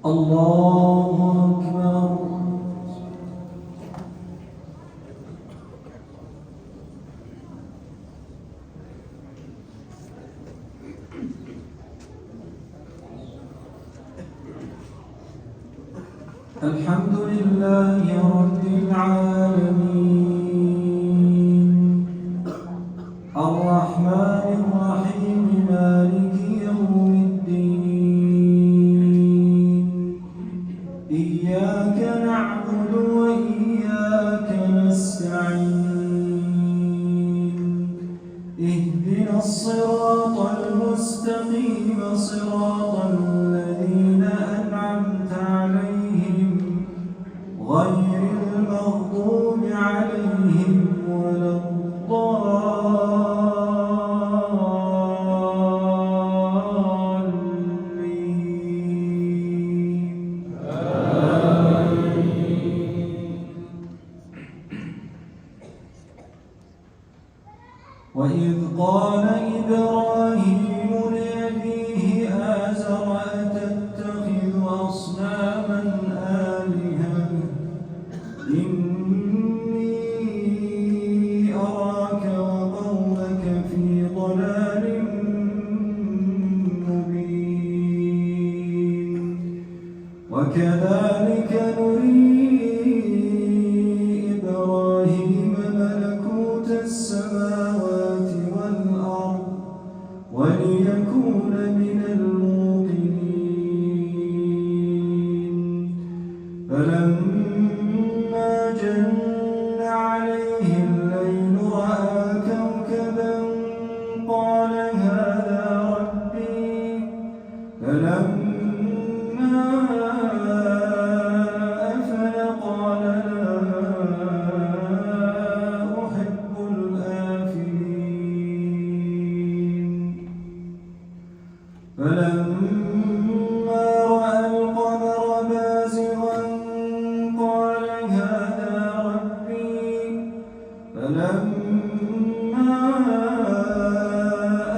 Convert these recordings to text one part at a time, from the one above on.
الله أكبر. الحمد لله رب العالمين الرحمن الرحيم مالك يوم الدين إياك نعبد وإياك نستعين اهدنا الصراط المستقيم صراط الذين أنعمت عليهم غير المغضوب عليهم ولا الضالين. وإذ قال إبراهيم لأبيه آزر أتتخذ أصناما آلهة إني أراك وقومك في ضلال مبين وكذلك نري إبراهيم ملكوت السماوات والأرض وليكون من الموقنين فلما جن عليه الليل رأى كوكبا قال هذا ربي فلما أفل قال لا أحب الآفلين فلما رأى القمر بازغا قال هذا ربي فلما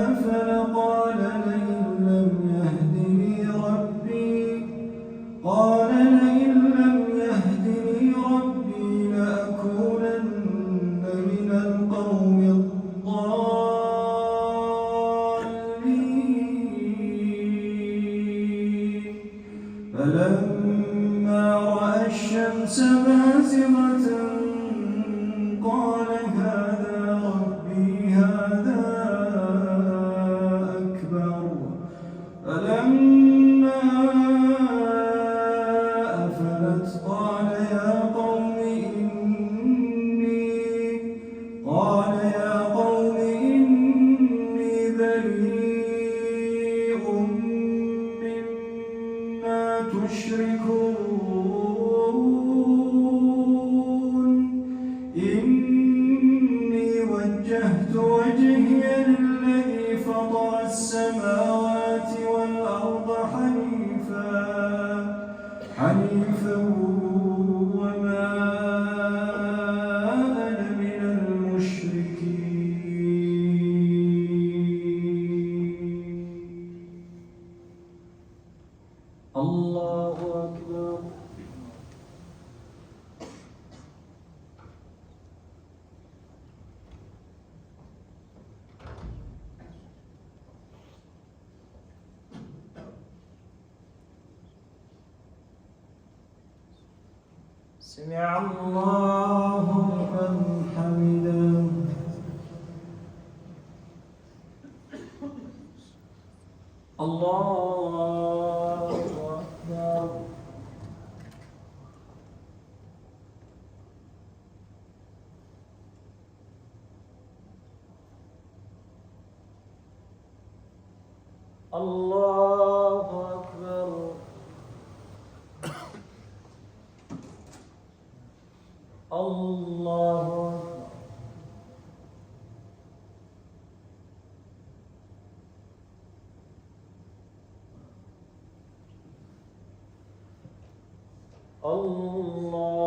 أفل قال لئن لم يهدني ربي لأكونن من القوم الضالين فلما رأى الشمس بازغة قال هذا ربي هذا أكبر فلما أفلت قال يا قوم إني بريء مما تشركون إني وجهت وجهي للذي فطر السماوات والأرض حنيفا وما أنا من المشركين. الله أكبر. سمع الله لمن حمده. الله أكبر. الله أكبر. الله أكبر.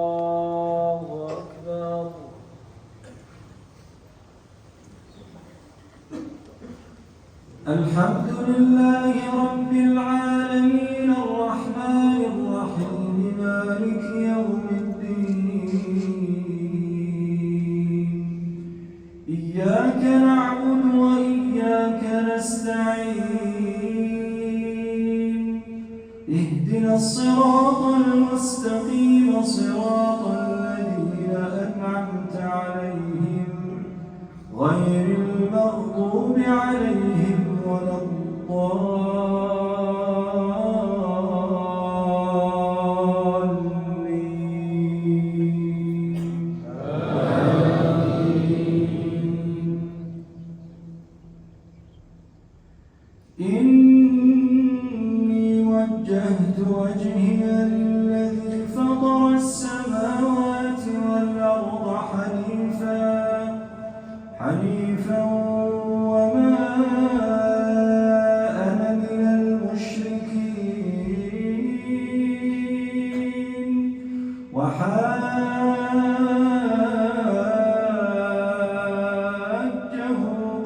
الله أكبر. الحمد لله رب العالمين الرحمن اهدنا الصراط المستقيم صراط الذين أنعمت عليهم غير المغضوب عليهم ولا الضالين إني وجهت وجهي للذي فطر السماوات والأرض حنيفا وما أنا من المشركين وحاجه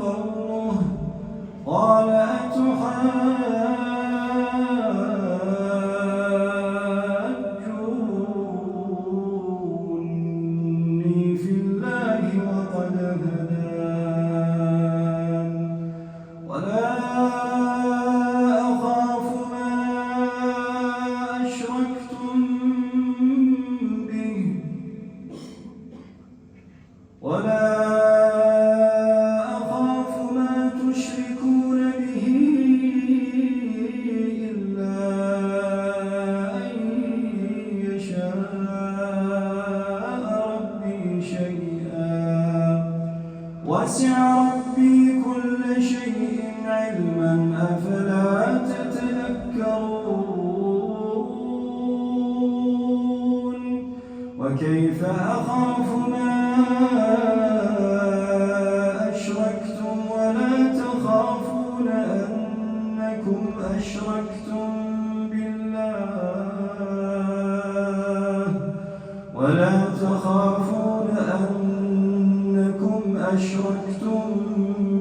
قومه قال أتحاجوني في الله وقد هدان ولا أخاف ما أشركتم به ولا أخاف ما تشركون به إلا أن يشاء ربي شيئا وسع ربي كل شيء علما أفلا تتذكرون وكيف أخاف ما أشركتم ولا تخافون أنكم أشركتم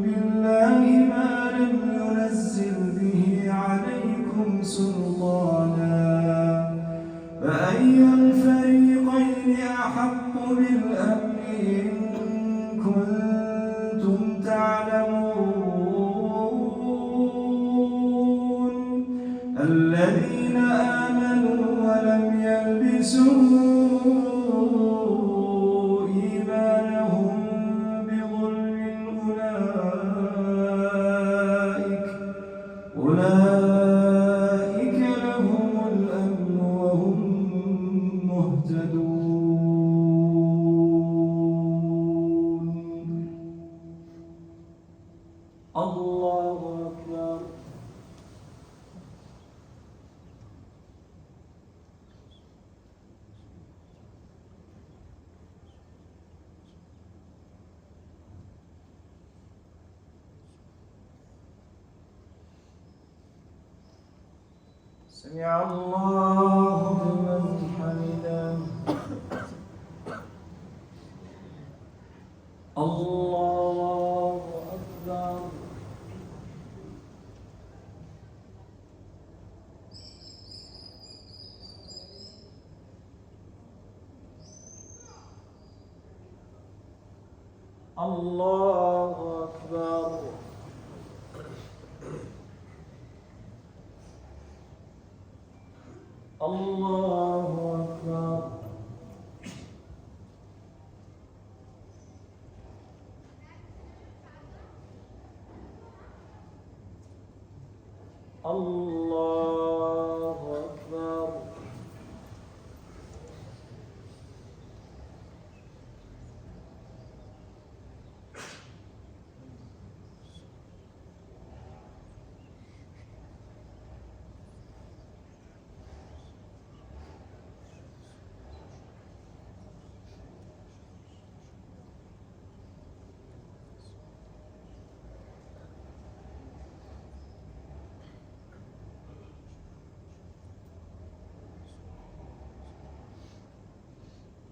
بالله ما لم ينزل به عليكم سلطانا فأي الفريقين أحق بالأمن إن كنتم تعلمون الذين آمنوا ولم يلبسوا إيمانهم بظلم أولئك لهم الأمن وهم مهتدون الله أكبر. سمع الله لمن حمده. الله أكبر. الله أكبر. الله أكبر. الله أكبر.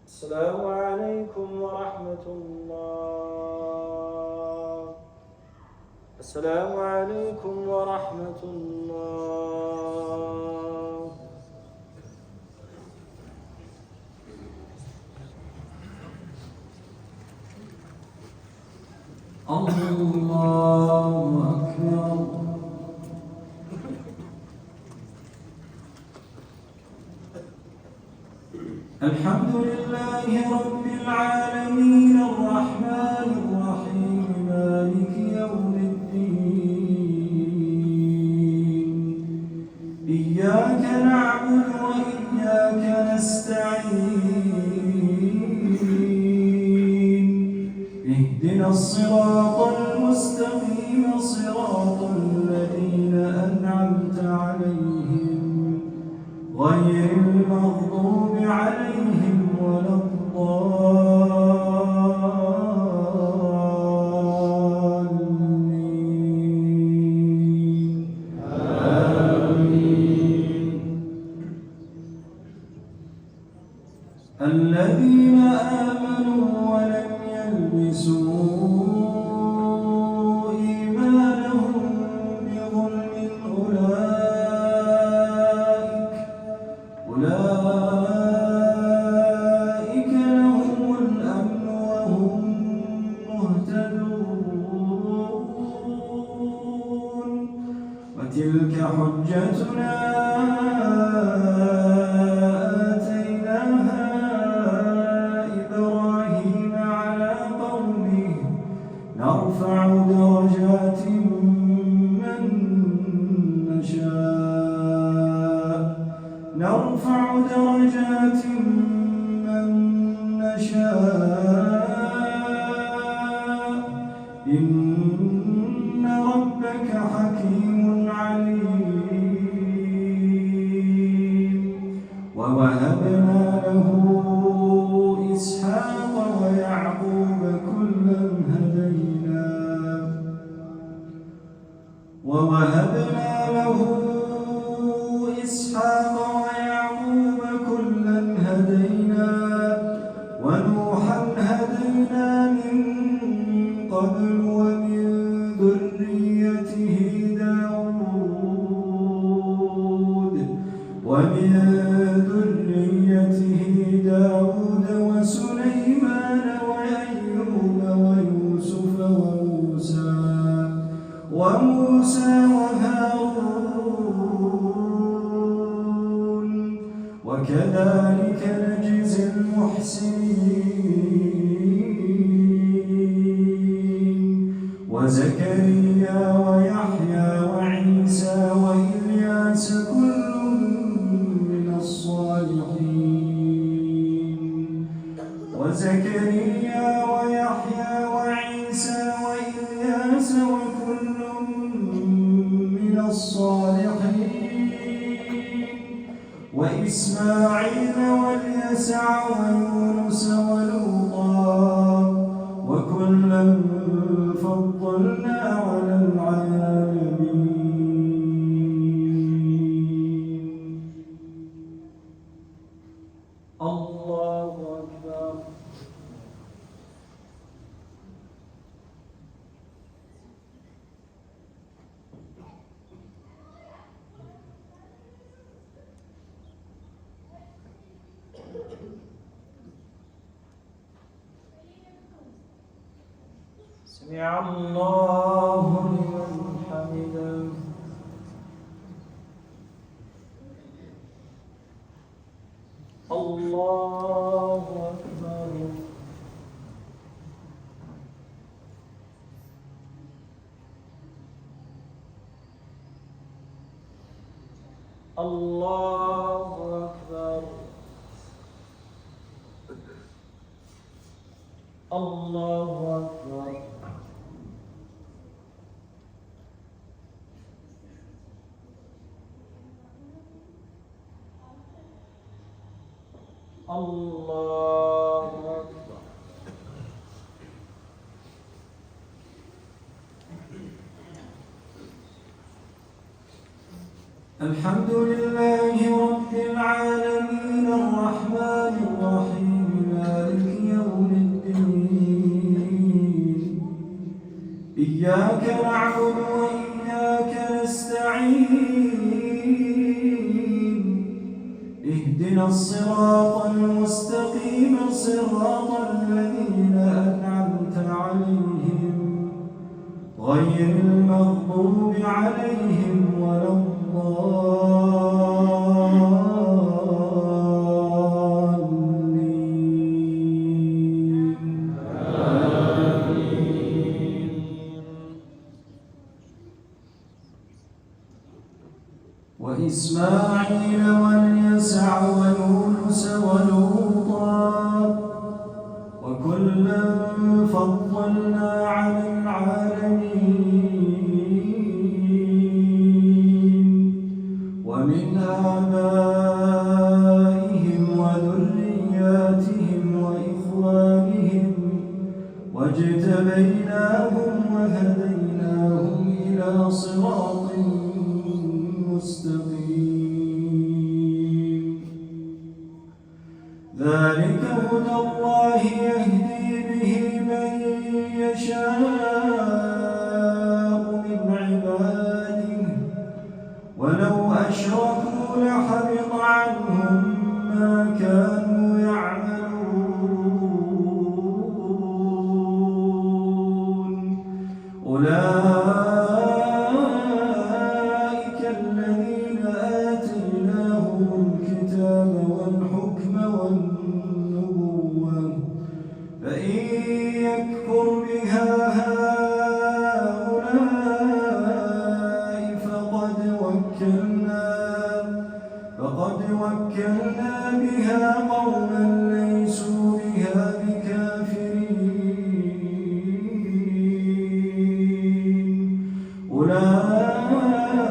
السلام عليكم ورحمة الله. السلام عليكم ورحمة الله. الله أكبر. الحمد لله رب العالمين الرحمن الرحيم مالك يوم الدين إياك نعبد وإياك نستعين اهدنا الصراط المستقيم صراط الذين أنعمت عليهم غير المغضوب عليهم ولا الضالين آمين. الذين آمنوا ولم يلبسوا إيمانهم بظلم أولئك لهم الأمن وهم مهتدون وتلك حجتنا آتيناها إبراهيم على قومه نرفع درجات من نشاء إن ربك حكيم عليم ووهبنا له إسحاق ويعقوب كلا هدينا ونوحا هدينا من قبل ومن ذريته داود وسليمان وأيوب ويوسف وموسى وهارون وكذلك نجزي المحسنين وزكريا ويحيى وعيسى وإلياس كل من الصالحين وإسماعيل واليسع ويونس ولوطا وكلا فضلنا على العالمين. الله أكبر. سمع الله لمن حمده. الله أكبر. الله أكبر. الله أكبر. الله أكبر. الحمد لله رب العالمين الرحمن الرحيم مالك يوم الدين إياك نعبد وإياك نستعين اهدنا الصراط المستقيم صراط الذين أنعمت عليهم غير المغضوب عليهم ولا الضالين. وإسماعيل واليسع ويونس ولوطا وكلا فضلنا على العالمين ومن آبائهم وذرياتهم وإخوانهم واجتبيناهم وهديناهم إلى صراط مستقيم ذلك هدى الله يهدي به من يشاء من عباده ولو أشركوا لحبط عنهم ما كانوا يعملون أولئك الذين آتيناهم الكتاب والحكم والنبوة فإن يكفر بها هؤلاء فقد وكلنا بها قوما ليسوا بها بكافرين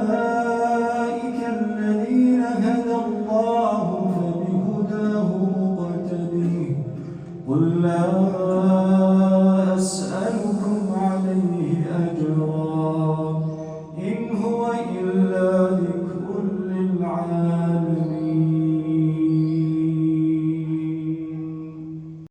أولئك الذين هدى الله فبهداه مقتدي قل لا أسألكم عليه أجرا إن هو إلا ذكر للعالمين